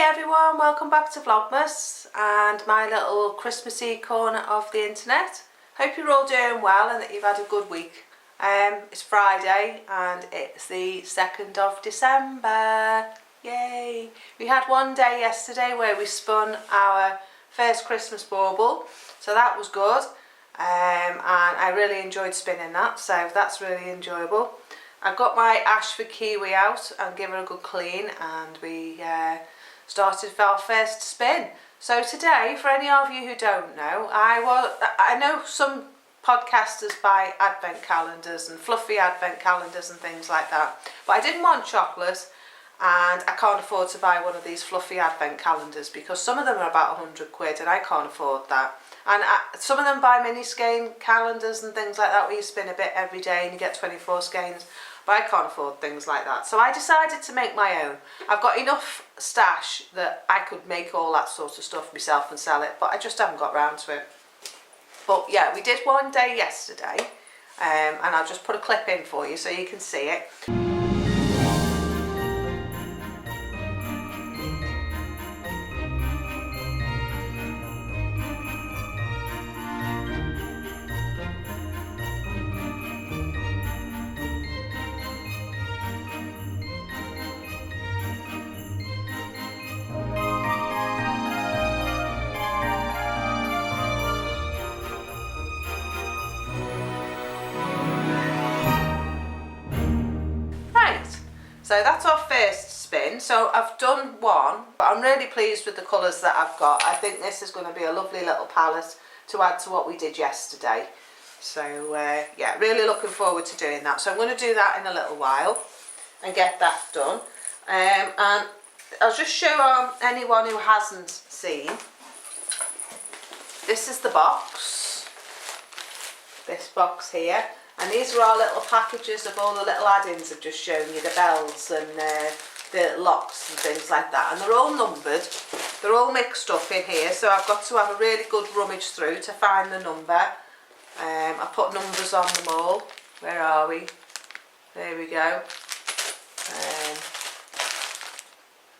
everyone, welcome back to Vlogmas and my little Christmassy corner of the internet. Hope you're all doing well and that you've had a good week. It's Friday and it's the 2nd of December. Yay! We had one day yesterday where we spun our first Christmas bauble, so that was good. And I really enjoyed spinning that, so that's really enjoyable. I got my Ashford kiwi out and give her a good clean, and we started our first spin. So today, for any of you who don't know, I know some podcasters buy advent calendars and fluffy advent calendars and things like that, but I didn't want chocolate and I can't afford to buy one of these fluffy advent calendars because some of them are about £100 and I can't afford that. And some of them buy mini skein calendars and things like that where you spin a bit every day and you get 24 skeins, but I can't afford things like that. So I decided to make my own. I've got enough stash that I could make all that sort of stuff myself and sell it, but I just haven't got round to it. But yeah, we did one day yesterday, and I'll just put a clip in for you so you can see it. So that's our first spin. So I've done one, but I'm really pleased with the colours that I've got. I think this is going to be a lovely little palette to add to what we did yesterday. So yeah, really looking forward to doing that. So I'm going to do that in a little while and get that done. And I'll just show anyone who hasn't seen. This is the box. This box here. And these are our little packages of all the little add-ins I've just shown you, the bells and the locks and things like that. And they're all numbered, they're all mixed up in here, so I've got to have a really good rummage through to find the number. I put numbers on them all. Where are we? There we go.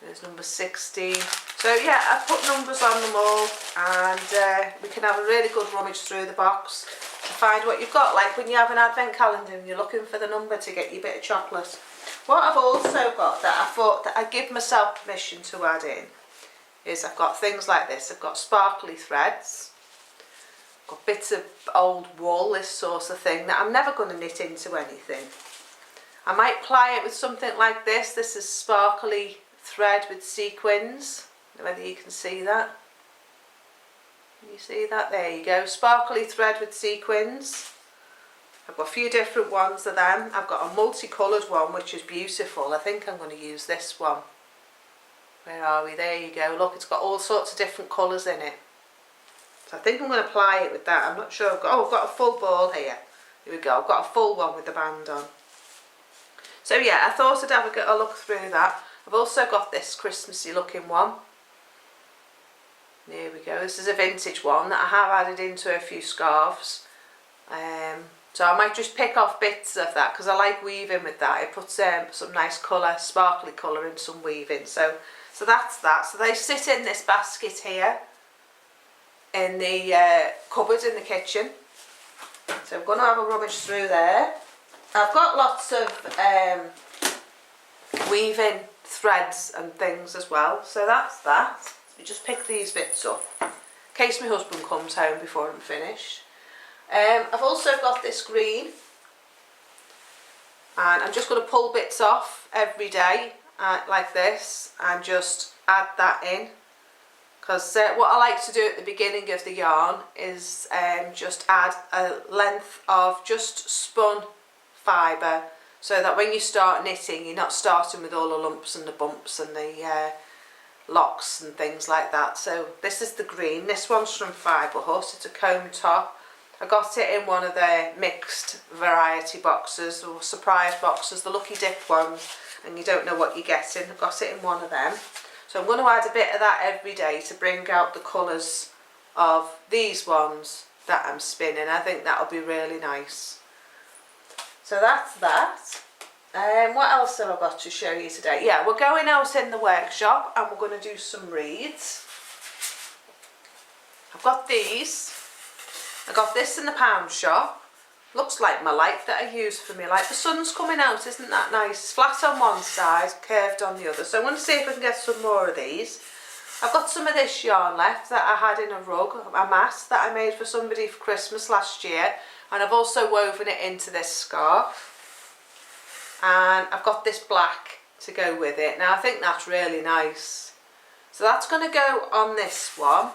There's number 16. So yeah, I've put numbers on them all, and we can have a really good rummage through the box to find what you've got, like when you have an advent calendar and you're looking for the number to get your bit of chocolate. What I've also got that I thought that I'd give myself permission to add in is I've got things like this. I've got sparkly threads, I've got bits of old wool, this sort of thing that I'm never going to knit into anything. I might ply it with something like this. This is sparkly thread with sequins. I don't know whether you can see that. You see that? There you go, sparkly thread with sequins. I've got a few different ones of them. I've got a multicoloured one which is beautiful. I think I'm going to use this one. Where are we? There you go. Look, it's got all sorts of different colours in it. So I think I'm going to apply it with that. I'm not sure. I've got a full ball here. Here we go. I've got a full one with the band on. So yeah, I thought I'd have a look through that. I've also got this Christmassy looking one. There we go, this is a vintage one that I have added into a few scarves. So I might just pick off bits of that because I like weaving with that. It puts some nice colour, sparkly colour in some weaving. So that's that. So they sit in this basket here in the cupboard in the kitchen. So I'm going to have a rummage through there. I've got lots of weaving threads and things as well. So that's that. You just pick these bits up in case my husband comes home before I'm finished. I've also got this green, and I'm just going to pull bits off every day like this and just add that in, because what I like to do at the beginning of the yarn is just add a length of just spun fibre so that when you start knitting you're not starting with all the lumps and the bumps and the locks and things like that. So this is the green. This one's from Fibre Hut. It's a comb top. I got it in one of their mixed variety boxes or surprise boxes, the Lucky Dip ones, and you don't know what you're getting. I got it in one of them. So I'm going to add a bit of that every day to bring out the colours of these ones that I'm spinning. I think that'll be really nice. So that's that. What else have I got to show you today? Yeah, we're going out in the workshop and we're going to do some reads. I've got these. I got this in the pound shop. Looks like my light that I use for me light. The sun's coming out, isn't that nice? It's flat on one side, curved on the other. So I'm going to see if I can get some more of these. I've got some of this yarn left that I had in a rug, a mat that I made for somebody for Christmas last year. And I've also woven it into this scarf. And I've got this black to go with it. Now I think that's really nice. So that's going to go on this one.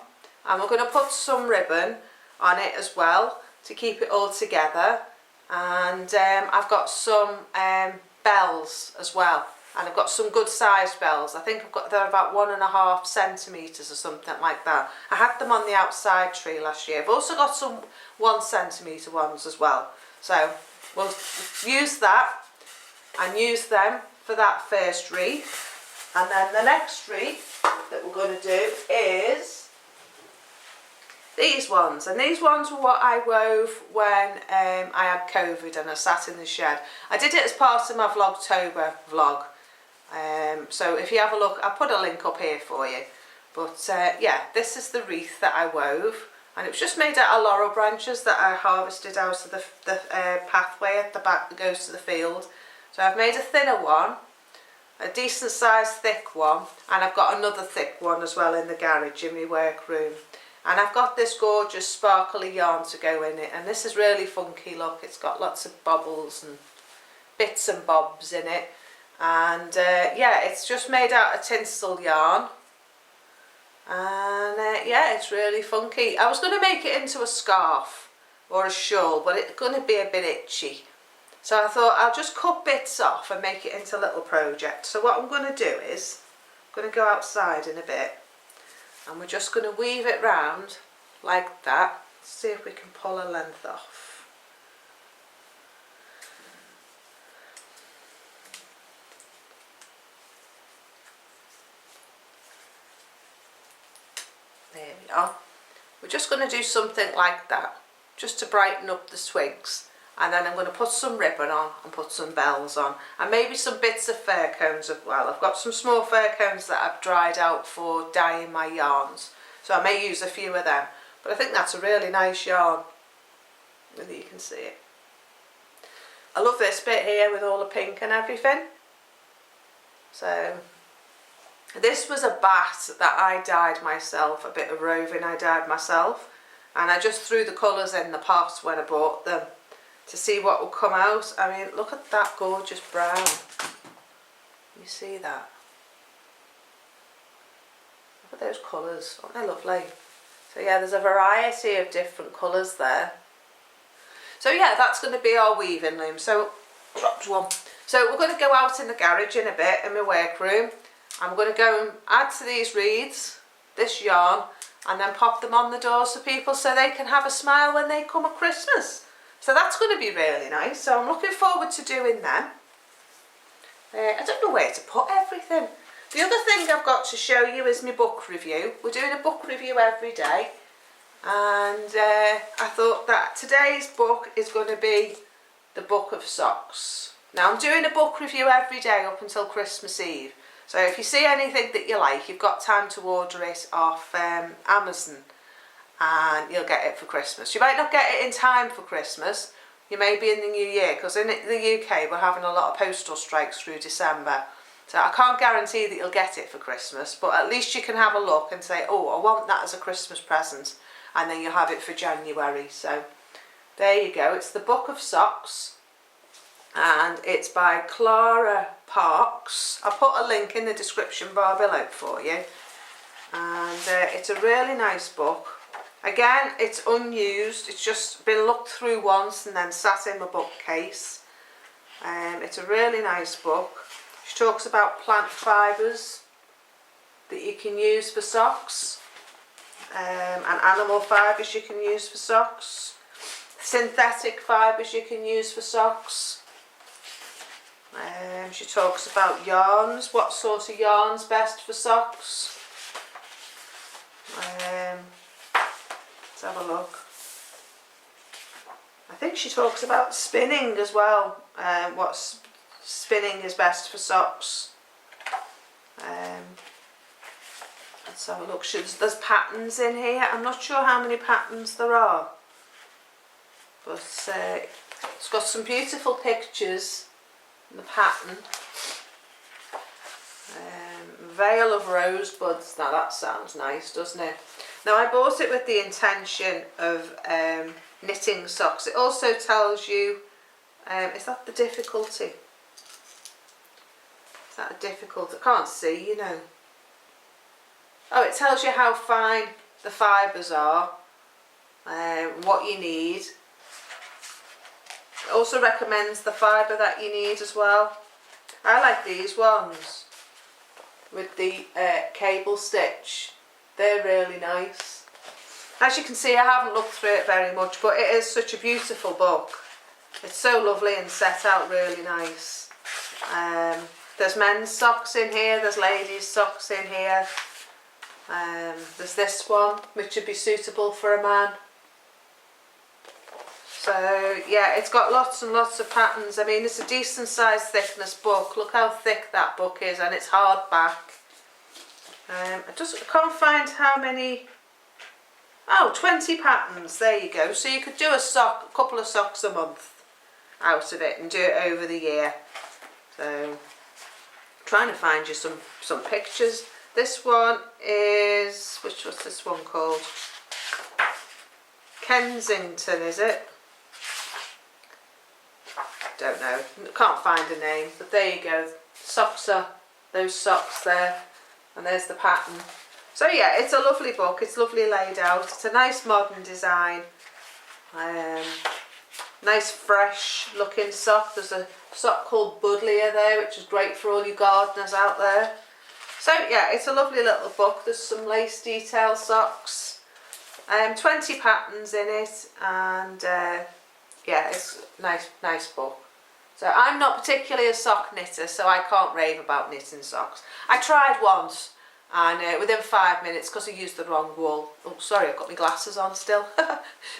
And we're going to put some ribbon on it as well to keep it all together. And I've got some bells as well. And I've got some good sized bells. I think they're about 1.5 centimetres or something like that. I had them on the outside tree last year. I've also got some 1 centimetre ones as well. So we'll use that and use them for that first wreath. And then the next wreath that we're going to do is these ones. And these ones were what I wove when I had COVID and I sat in the shed. I did it as part of my Vlogtober vlog. So if you have a look, I'll put a link up here for you. But yeah, this is the wreath that I wove. And it was just made out of laurel branches that I harvested out of the pathway at the back that goes to the field. So I've made a thinner one, a decent sized thick one, and I've got another thick one as well in the garage in my workroom. And I've got this gorgeous sparkly yarn to go in it, and this is really funky, look, it's got lots of bubbles and bits and bobs in it. And yeah, it's just made out of tinsel yarn. And yeah, it's really funky. I was going to make it into a scarf or a shawl, but it's going to be a bit itchy. So I thought I'll just cut bits off and make it into a little project. So what I'm going to do is, I'm going to go outside in a bit and we're just going to weave it round like that. See if we can pull a length off. There we are. We're just going to do something like that, just to brighten up the twigs. And then I'm going to put some ribbon on and put some bells on. And maybe some bits of fir cones as well. I've got some small fir cones that I've dried out for dyeing my yarns. So I may use a few of them. But I think that's a really nice yarn. Whether you can see it. I love this bit here with all the pink and everything. So this was a bat that I dyed myself, a bit of roving I dyed myself. And I just threw the colours in the pot when I bought them to see what will come out. I mean, look at that gorgeous brown. You see that? Look at those colours, aren't they lovely? So yeah, there's a variety of different colours there. So yeah, that's going to be our weaving loom. So, dropped one. So we're going to go out in the garage in a bit, in my workroom. I'm going to go and add to these reeds, this yarn, and then pop them on the doors for people so they can have a smile when they come at Christmas. So that's going to be really nice. So I'm looking forward to doing them. I don't know where to put everything. The other thing I've got to show you is my book review. We're doing a book review every day. And I thought that today's book is going to be the Book of Socks. Now I'm doing a book review every day up until Christmas Eve. So if you see anything that you like, you've got time to order it off Amazon. And you'll get it for Christmas. You might not get it in time for Christmas. You may be in the new year, because in the UK we're having a lot of postal strikes through December. So I can't guarantee that you'll get it for Christmas, but at least you can have a look and say, oh, I want that as a Christmas present. And then you'll have it for January. So there you go. It's the Book of Socks. And it's by Clara Parks. I'll put a link in the description bar below for you. And it's a really nice book. Again, it's unused, it's just been looked through once and then sat in my bookcase. It's a really nice book. She talks about plant fibres that you can use for socks, and animal fibres you can use for socks, synthetic fibres you can use for socks. She talks about yarns, what sort of yarn's best for socks. Let's have a look. I think she talks about spinning as well, what spinning is best for socks. Let's have a look. There's patterns in here. I'm not sure how many patterns there are, but it's got some beautiful pictures in the pattern. Veil of rosebuds. Now that sounds nice, doesn't it? Now I bought it with the intention of knitting socks. It also tells you, is that the difficulty? Is that a difficulty? I can't see, you know. Oh, it tells you how fine the fibres are, what you need. It also recommends the fibre that you need as well. I like these ones with the cable stitch. They're really nice. As you can see, I haven't looked through it very much, but it is such a beautiful book. It's so lovely and set out really nice. There's men's socks in here, there's ladies' socks in here. There's this one which would be suitable for a man. So yeah, it's got lots and lots of patterns. I mean, it's a decent sized thickness book. Look how thick that book is, and it's hardback. I can't find how many. Oh, 20 patterns. There you go. So you could do a couple of socks a month out of it and do it over the year. So I'm trying to find you some pictures. This one is, what's this one called? Kensington, is it? Don't know, can't find a name, but there you go. Socks are those socks there, and there's the pattern. So yeah, it's a lovely book. It's lovely laid out. It's a nice modern design. Nice fresh looking sock. There's a sock called Buddleia there, which is great for all you gardeners out there. So yeah, it's a lovely little book. There's some lace detail socks, 20 patterns in it, and yeah, it's a nice book. So I'm not particularly a sock knitter, so I can't rave about knitting socks. I tried once, and within 5 minutes, because I used the wrong wool, oh sorry, I've got my glasses on still,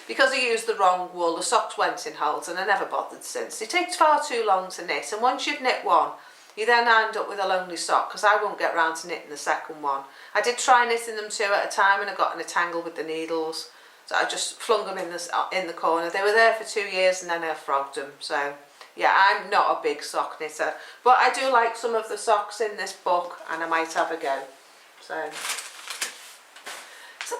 because I used the wrong wool, the socks went in holes, and I never bothered since. It takes far too long to knit, and once you've knit one, you then end up with a lonely sock, because I won't get round to knitting the second one. I did try knitting them 2 at a time, and I got in a tangle with the needles, so I just flung them in the corner. They were there for 2 years, and then I frogged them. So yeah, I'm not a big sock knitter, but I do like some of the socks in this book, and I might have a go. So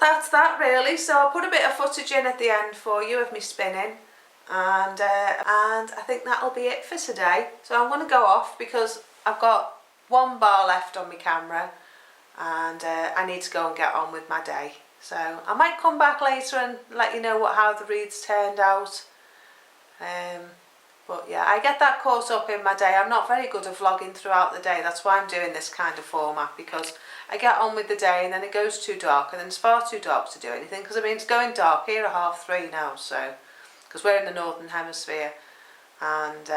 that's that really. So I'll put a bit of footage in at the end for you of me spinning. And I think that'll be it for today. So I'm going to go off because I've got 1 bar left on my camera, and I need to go and get on with my day. So I might come back later and let you know how the reeds turned out. But yeah, I get that caught up in my day. I'm not very good at vlogging throughout the day. That's why I'm doing this kind of format, because I get on with the day and then it goes too dark, and then it's far too dark to do anything, because I mean it's going dark here at 3:30 now, so because we're in the northern hemisphere, and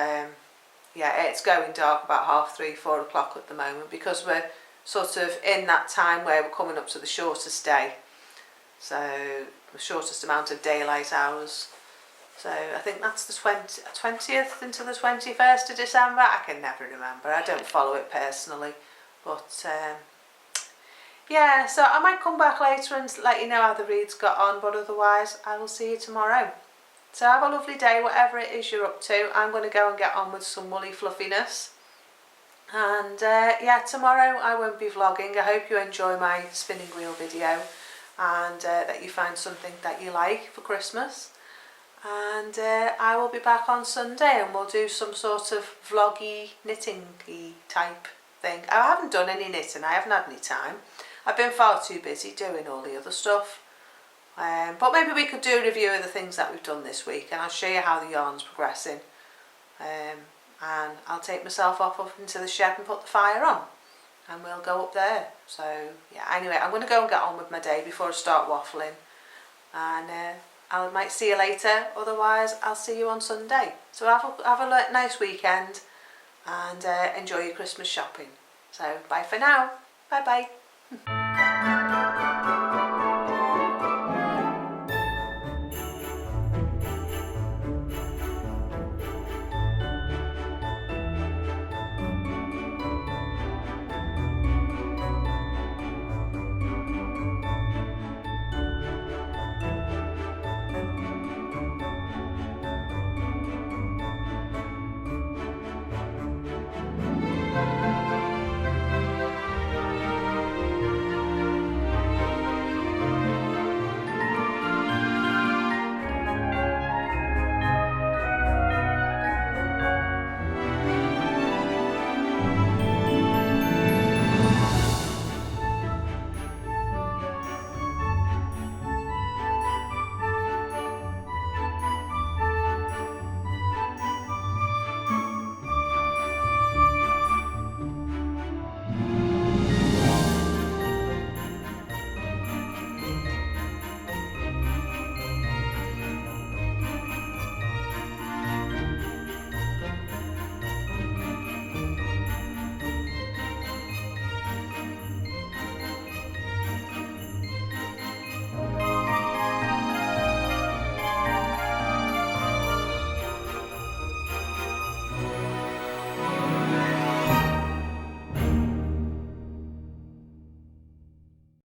yeah, it's going dark about 3:30, 4 o'clock at the moment, because we're sort of in that time where we're coming up to the shortest day, so the shortest amount of daylight hours. So I think that's the 20th into the 21st of December. I can never remember. I don't follow it personally, but yeah, so I might come back later and let you know how the reeds got on, but otherwise I will see you tomorrow. So have a lovely day, whatever it is you're up to. I'm going to go and get on with some woolly fluffiness. And yeah, tomorrow I won't be vlogging. I hope you enjoy my spinning wheel video, and that you find something that you like for Christmas. And I will be back on Sunday, and we'll do some sort of vloggy, knitting-y type thing. I haven't done any knitting. I haven't had any time. I've been far too busy doing all the other stuff. But maybe we could do a review of the things that we've done this week, and I'll show you how the yarn's progressing. And I'll take myself up into the shed and put the fire on, and we'll go up there. So yeah, anyway, I'm going to go and get on with my day before I start waffling, and I might see you later. Otherwise I'll see you on Sunday. So have a nice weekend, and enjoy your Christmas shopping. So bye for now. Bye bye.